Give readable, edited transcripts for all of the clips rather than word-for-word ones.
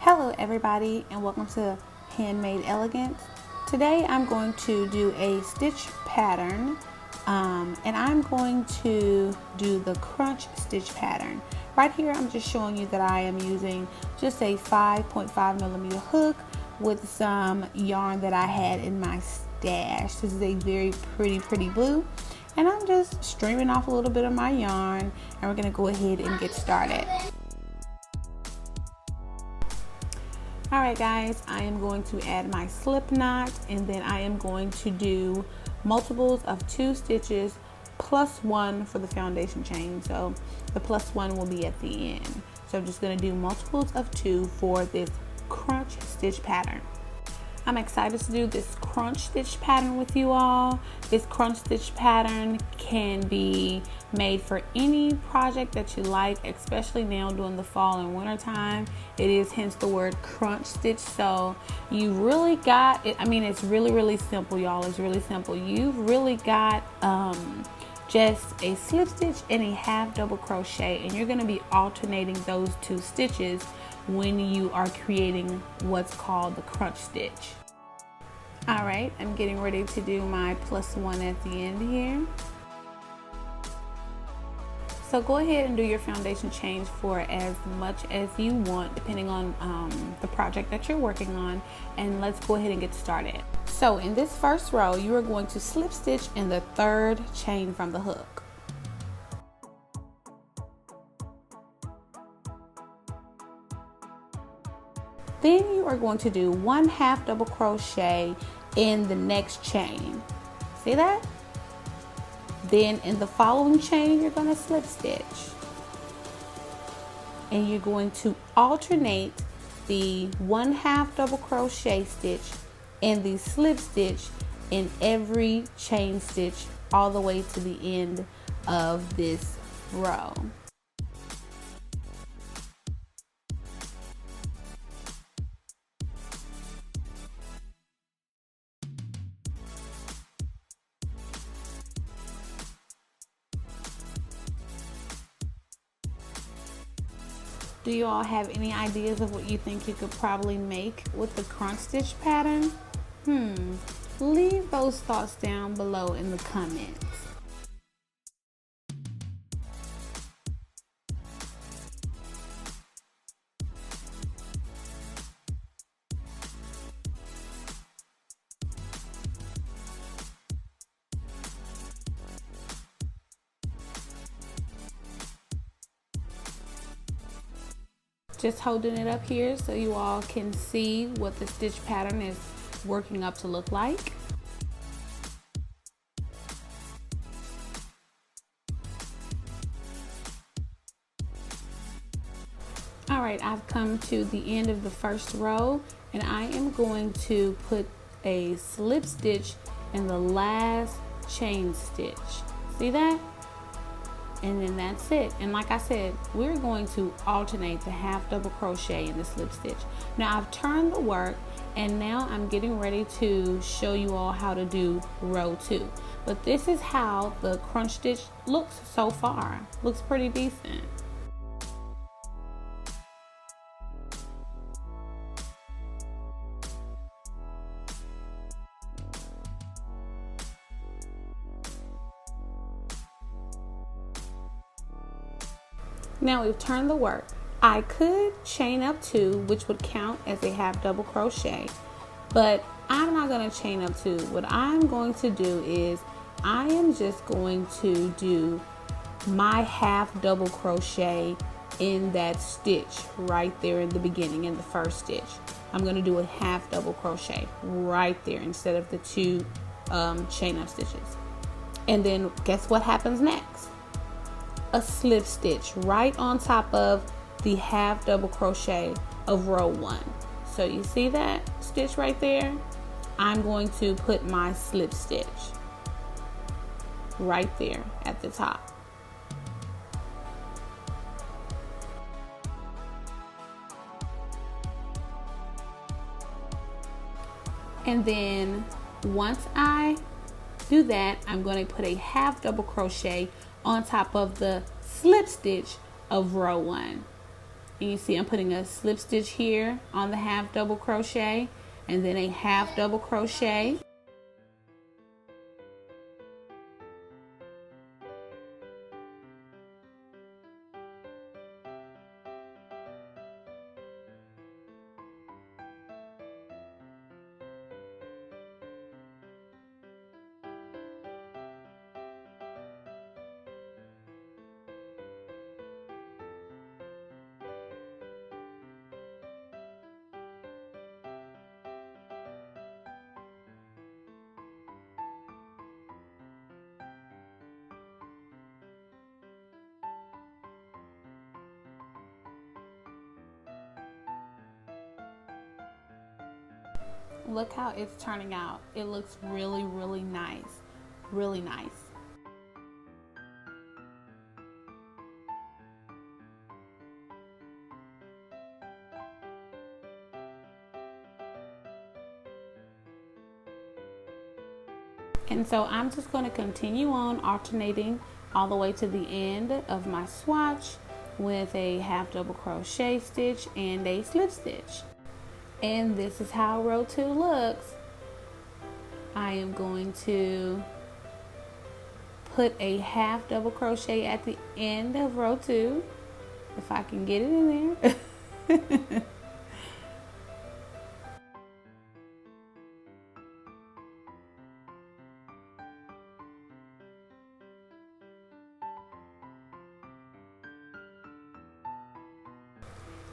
Hello everybody and welcome to Handmade Elegance. Today I'm going to do a stitch pattern and I'm going to do the crunch stitch pattern. Right here I'm just showing you that I am using just a 5.5mm hook with some yarn that I had in my stash. This is a very pretty blue and I'm just streaming off a little bit of my yarn and we're going to go ahead and get started. Alright guys, I am going to add my slip knot and then I am going to do multiples of 2 stitches plus 1 for the foundation chain. So the plus 1 will be at the end. So I'm just going to do multiples of 2 for this crunch stitch pattern. I'm excited to do this crunch stitch pattern with you all. This crunch stitch pattern can be made for any project that you like, especially now during the fall and winter time. It is hence the word crunch stitch. So you really got it. I mean, it's really simple, y'all. It's really simple. You've really got just a slip stitch and a half double crochet, and you're going to be alternating those 2 stitches when you are creating what's called the crunch stitch. Alright, I'm getting ready to do my plus 1 at the end here. So go ahead and do your foundation chains for as much as you want depending on the project that you're working on, and let's go ahead and get started. So in this first row you are going to slip stitch in the 3rd chain from the hook. Then you are going to do 1 half double crochet in the next chain. See that? Then in the following chain you're going to slip stitch. And you're going to alternate the 1 half double crochet stitch and the slip stitch in every chain stitch all the way to the end of this row. Do you all have any ideas of what you think you could probably make with the crunch stitch pattern? Leave those thoughts down below in the comments. Just holding it up here so you all can see what the stitch pattern is working up to look like. Alright, I've come to the end of the first row and I am going to put a slip stitch in the last chain stitch. See that? And then that's it. And like I said, we're going to alternate the half double crochet and the slip stitch. Now I've turned the work and now I'm getting ready to show you all how to do row 2. But this is how the crunch stitch looks so far. Looks pretty decent. Now we've turned the work. I could chain up 2, which would count as a half double crochet, but I'm not going to chain up 2. What I'm going to do is I am just going to do my half double crochet in that stitch right there in the beginning, in the first stitch. I'm going to do a half double crochet right there instead of the 2 chain up stitches. And then guess what happens next? A slip stitch right on top of the half double crochet of row 1. So you see that stitch right there? I'm going to put my slip stitch right there at the top. And then once I do that, I'm going to put a half double crochet on top of the slip stitch of row 1. And you see I'm putting a slip stitch here on the half double crochet and then a half double crochet. Look how it's turning out. It looks really, really nice. Really nice. And so I'm just going to continue on alternating all the way to the end of my swatch with a half double crochet stitch and a slip stitch. And this is how row 2 looks. I am going to put a half double crochet at the end of row 2, if I can get it in there.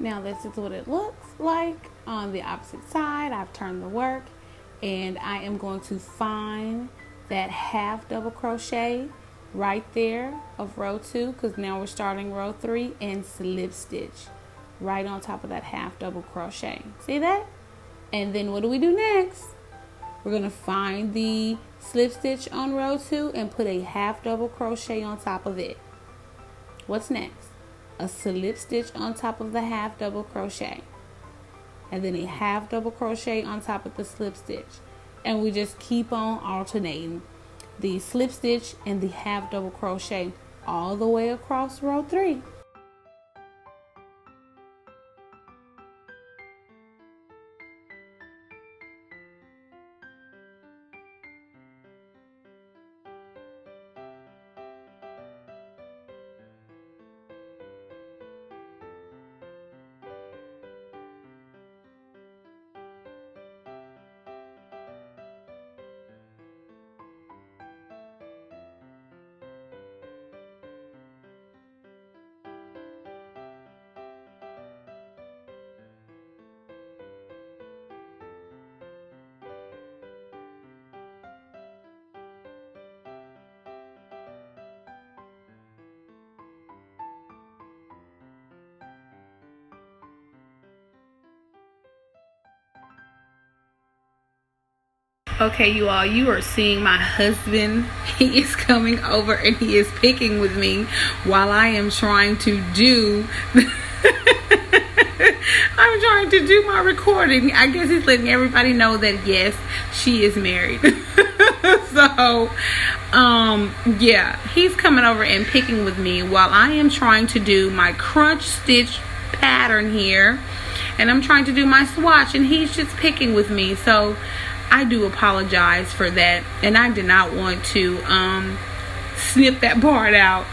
Now this is what it looks like on the opposite side. I've turned the work and I am going to find that half double crochet right there of row 2, because now we're starting row 3, and slip stitch right on top of that half double crochet. See that? And then what do we do next? We're going to find the slip stitch on row 2 and put a half double crochet on top of it. What's next? A slip stitch on top of the half double crochet, and then a half double crochet on top of the slip stitch, and we just keep on alternating the slip stitch and the half double crochet all the way across row 3. Okay, you all, you are seeing my husband. He is coming over and he is picking with me while I am trying to do I'm trying to do my recording. I guess he's letting everybody know that yes, she is married. So yeah, he's coming over and picking with me while I am trying to do my crunch stitch pattern here, and I'm trying to do my swatch, and he's just picking with me. So I do apologize for that, and I did not want to snip that part out.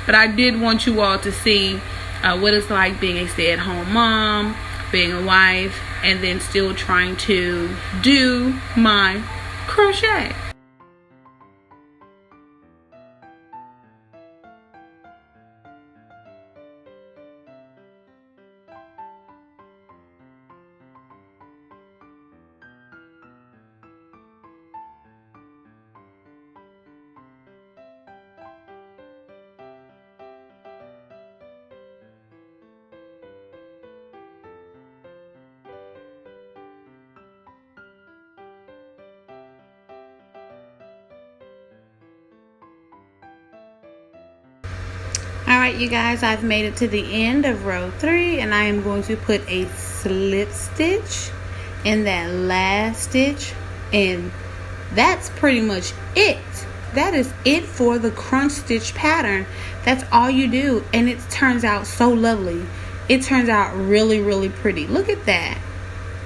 But I did want you all to see what it's like being a stay-at-home mom, being a wife, and then still trying to do my crochet. Alright, you guys, I've made it to the end of row 3, and I am going to put a slip stitch in that last stitch, and that's pretty much it. That is it for the crunch stitch pattern. That's all you do, and it turns out so lovely. it turns out really, really pretty. Look at that.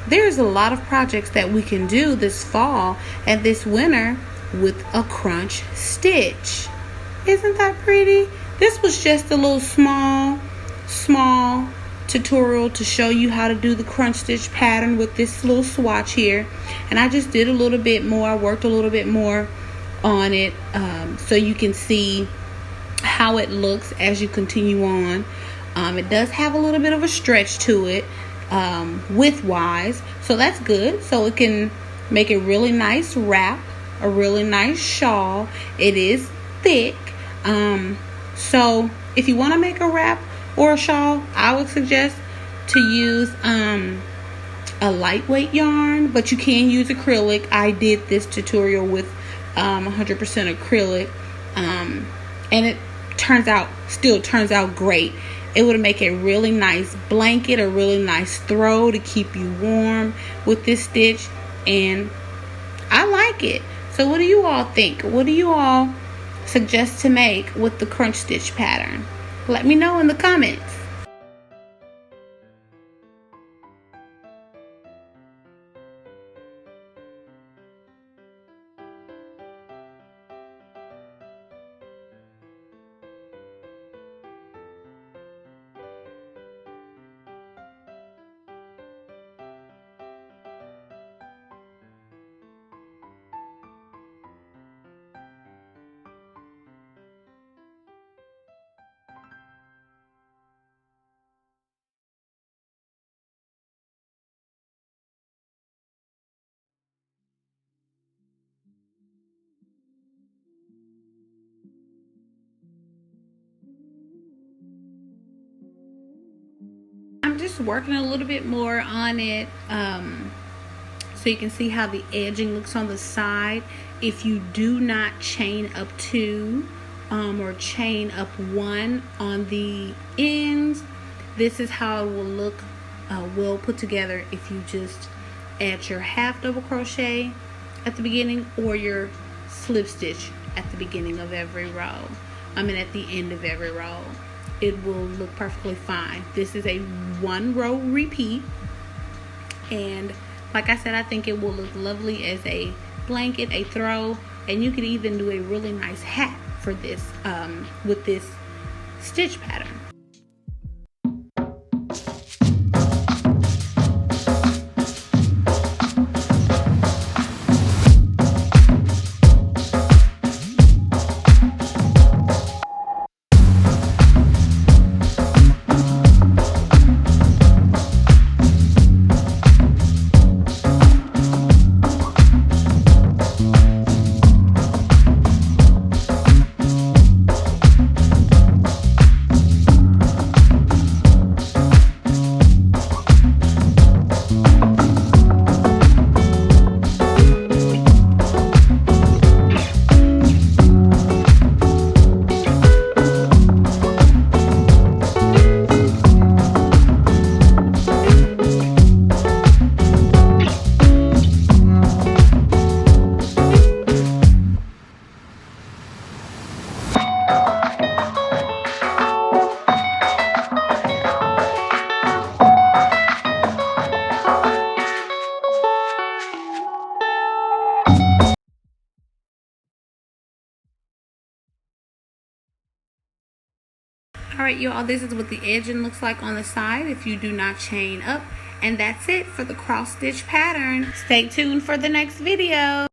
There's a lot of projects that we can do this fall and this winter with a crunch stitch. Isn't that pretty? This was just a little small tutorial to show you how to do the crunch stitch pattern with this little swatch here. And I just did a little bit more. I worked a little bit more on it so you can see how it looks as you continue on. It does have a little bit of a stretch to it width-wise, so that's good. So it can make a really nice wrap, a really nice shawl. It is thick. So if you want to make a wrap or a shawl, I would suggest to use a lightweight yarn, but you can use acrylic. I did this tutorial with 100% acrylic, and it still turns out great. It would make a really nice blanket, a really nice throw to keep you warm with this stitch, and I like it. So what do you all think? What do you all suggest to make with the crunch stitch pattern? Let me know in the comments. I'm just working a little bit more on it so you can see how the edging looks on the side. If you do not chain up 2 or chain up 1 on the ends, this is how it will look well put together if you just add your half double crochet at the beginning or your slip stitch at the beginning of every row. At the end of every row. It will look perfectly fine. This is a 1 row repeat, and like I said, I think it will look lovely as a blanket, a throw, and you could even do a really nice hat for this with this stitch pattern. Alright, y'all, this is what the edging looks like on the side if you do not chain up. And that's it for the cross stitch pattern. Stay tuned for the next video.